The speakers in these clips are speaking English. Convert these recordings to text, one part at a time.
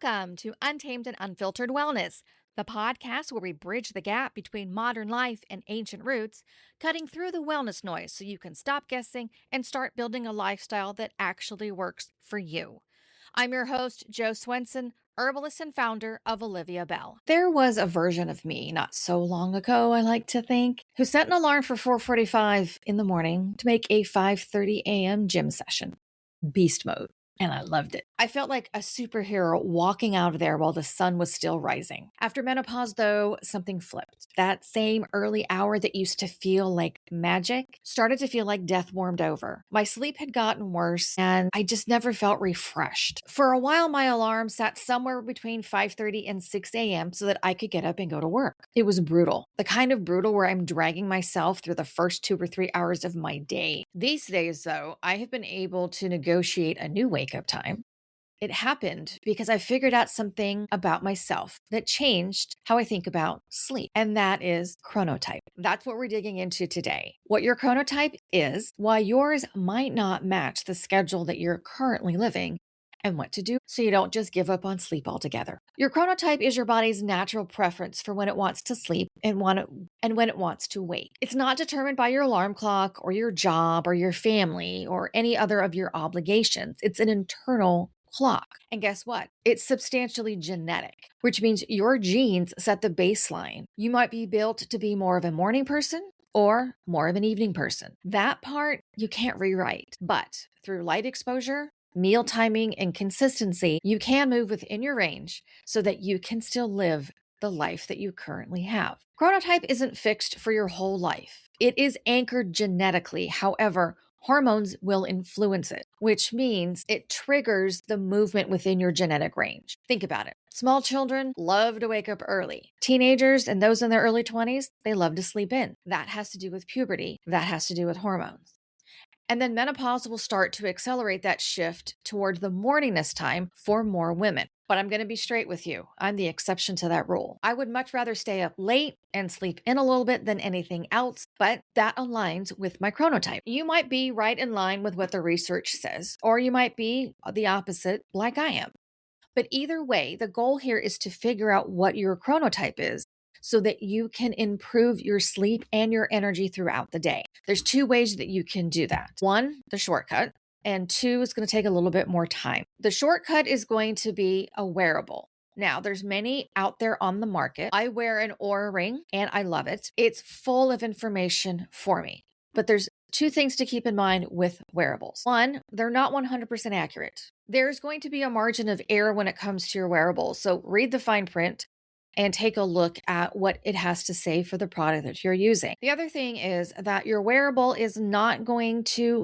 Welcome to Untamed and Unfiltered Wellness, the podcast where we bridge the gap between modern life and ancient roots, cutting through the wellness noise so you can stop guessing and start building a lifestyle that actually works for you. I'm your host, Jo Swenson, herbalist and founder of Olivia Bell. There was a version of me not so long ago, I like to think, who set an alarm for 4:45 in the morning to make a 5:30 a.m. gym session. Beast mode. And I loved it. I felt like a superhero walking out of there while the sun was still rising. After menopause, though, something flipped. That same early hour that used to feel like magic started to feel like death warmed over. My sleep had gotten worse, and I just never felt refreshed. For a while, my alarm sat somewhere between 5:30 and 6 a.m. so that I could get up and go to work. It was brutal. The kind of brutal where I'm dragging myself through the first 2 or 3 hours of my day. These days, though, I have been able to negotiate a new wake up time. It happened because I figured out something about myself that changed how I think about sleep, and that is chronotype. That's what we're digging into today. What your chronotype is, why yours might not match the schedule that you're currently living, and what to do so you don't just give up on sleep altogether. Your chronotype is your body's natural preference for when it wants to sleep and when it wants to wake. It's not determined by your alarm clock or your job or your family or any other of your obligations. It's an internal clock. And guess what? It's substantially genetic, which means your genes set the baseline. You might be built to be more of a morning person or more of an evening person. That part you can't rewrite, but through light exposure, meal timing, and consistency, you can move within your range so that you can still live the life that you currently have. Chronotype isn't fixed for your whole life. It is anchored genetically. However, hormones will influence it, which means it triggers the movement within your genetic range. Think about it. Small children love to wake up early. Teenagers and those in their early 20s, they love to sleep in. That has to do with puberty. That has to do with hormones. And then menopause will start to accelerate that shift toward the morningness time for more women. But I'm going to be straight with you. I'm the exception to that rule. I would much rather stay up late and sleep in a little bit than anything else, but that aligns with my chronotype. You might be right in line with what the research says, or you might be the opposite, like I am. But either way, the goal here is to figure out what your chronotype is so that you can improve your sleep and your energy throughout the day. There's two ways that you can do that. One, the shortcut, and two is going to take a little bit more time. The shortcut is going to be a wearable. Now, there's many out there on the market. I wear an Oura ring and I love it. It's full of information for me. But there's two things to keep in mind with wearables. One, they're not 100% accurate. There's going to be a margin of error when it comes to your wearables. So read the fine print and take a look at what it has to say for the product that you're using. The other thing is that your wearable is not going to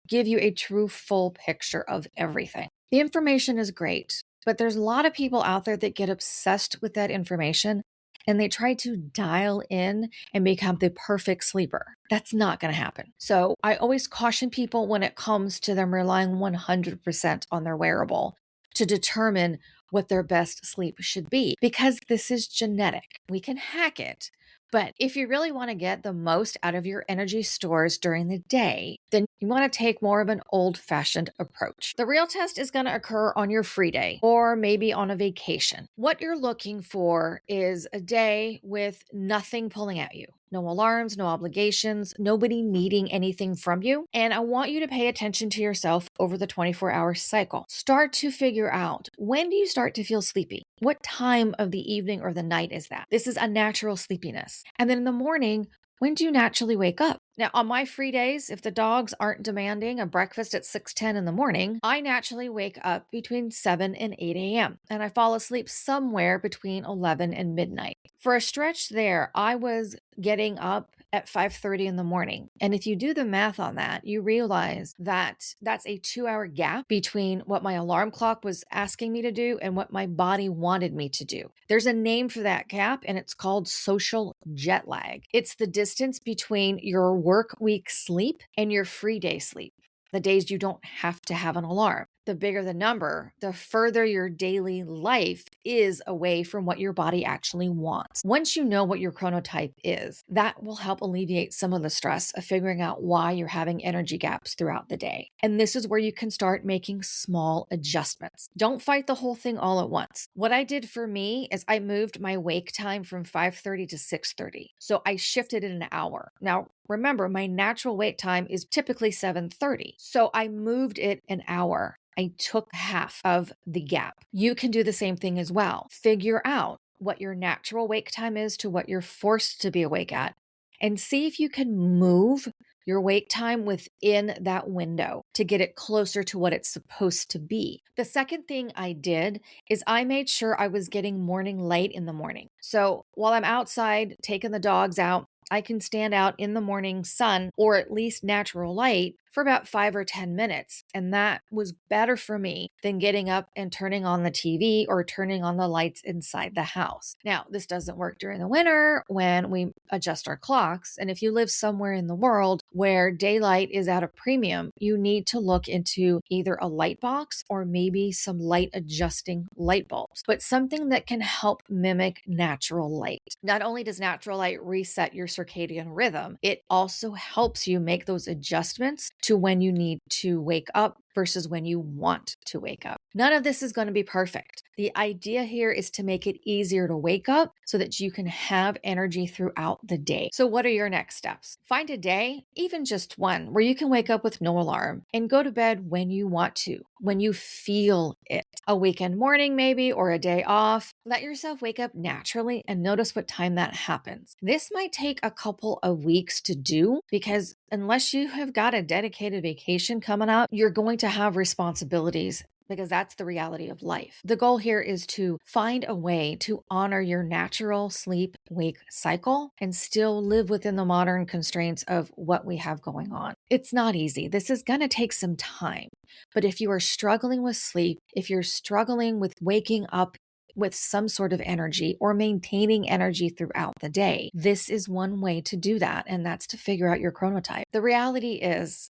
give you a true full picture of everything. The information is great, but there's a lot of people out there that get obsessed with that information and they try to dial in and become the perfect sleeper. That's not going to happen. So I always caution people when it comes to them relying 100% on their wearable to determine what their best sleep should be, because this is genetic. We can hack it. But if you really want to get the most out of your energy stores during the day, then you want to take more of an old-fashioned approach. The real test is going to occur on your free day or maybe on a vacation. What you're looking for is a day with nothing pulling at you. No alarms, no obligations, nobody needing anything from you. And I want you to pay attention to yourself over the 24-hour cycle. Start to figure out, when do you start to feel sleepy? What time of the evening or the night is that? This is a natural sleepiness. And then in the morning, when do you naturally wake up? Now, on my free days, if the dogs aren't demanding a breakfast at 6:10 in the morning, I naturally wake up between 7 and 8 a.m. and I fall asleep somewhere between 11 and midnight. For a stretch there, I was getting up at 5:30 in the morning. And if you do the math on that, you realize that that's a 2-hour gap between what my alarm clock was asking me to do and what my body wanted me to do. There's a name for that gap, and it's called social jet lag. It's the distance between your work week sleep and your free day sleep. the days you don't have to have an alarm. The bigger the number, the further your daily life is away from what your body actually wants. Once you know what your chronotype is, that will help alleviate some of the stress of figuring out why you're having energy gaps throughout the day. And this is where you can start making small adjustments. Don't fight the whole thing all at once. What I did for me is I moved my wake time from 5:30 to 6:30. So I shifted it an hour. Now, remember, my natural wake time is typically 7:30. So I moved it an hour. I took half of the gap. You can do the same thing as well. Figure out what your natural wake time is to what you're forced to be awake at, and see if you can move your wake time within that window to get it closer to what it's supposed to be. The second thing I did is I made sure I was getting morning light in the morning. So while I'm outside taking the dogs out, I can stand out in the morning sun or at least natural light for about 5 or 10 minutes. And that was better for me than getting up and turning on the TV or turning on the lights inside the house. Now, this doesn't work during the winter when we adjust our clocks. And if you live somewhere in the world where daylight is at a premium, you need to look into either a light box or maybe some light adjusting light bulbs, but something that can help mimic natural light. Not only does natural light reset your circadian rhythm, it also helps you make those adjustments to when you need to wake up versus when you want to wake up. None of this is going to be perfect. The idea here is to make it easier to wake up so that you can have energy throughout the day. So what are your next steps? Find a day, even just one, where you can wake up with no alarm and go to bed when you want to, when you feel it. A weekend morning maybe, or a day off. Let yourself wake up naturally and notice what time that happens. This might take a couple of weeks to do because unless you have got a dedicated vacation coming up, you're going to have responsibilities because that's the reality of life. The goal here is to find a way to honor your natural sleep-wake cycle and still live within the modern constraints of what we have going on. It's not easy. This is going to take some time. But if you are struggling with sleep, if you're struggling with waking up with some sort of energy or maintaining energy throughout the day, this is one way to do that, and that's to figure out your chronotype. The reality is,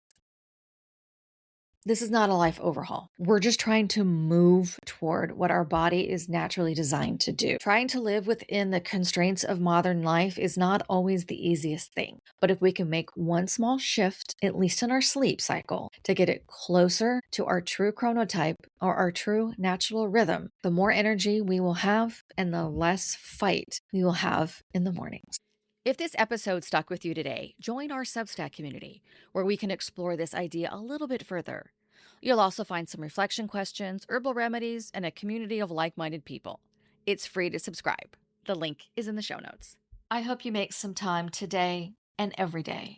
this is not a life overhaul. We're just trying to move toward what our body is naturally designed to do. Trying to live within the constraints of modern life is not always the easiest thing. But if we can make one small shift, at least in our sleep cycle, to get it closer to our true chronotype or our true natural rhythm, the more energy we will have and the less fight we will have in the mornings. If this episode stuck with you today, join our Substack community, where we can explore this idea a little bit further. You'll also find some reflection questions, herbal remedies, and a community of like-minded people. It's free to subscribe. The link is in the show notes. I hope you make some time today and every day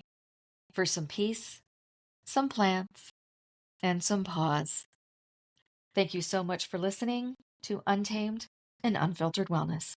for some peace, some plants, and some paws. Thank you so much for listening to Untamed and Unfiltered Wellness.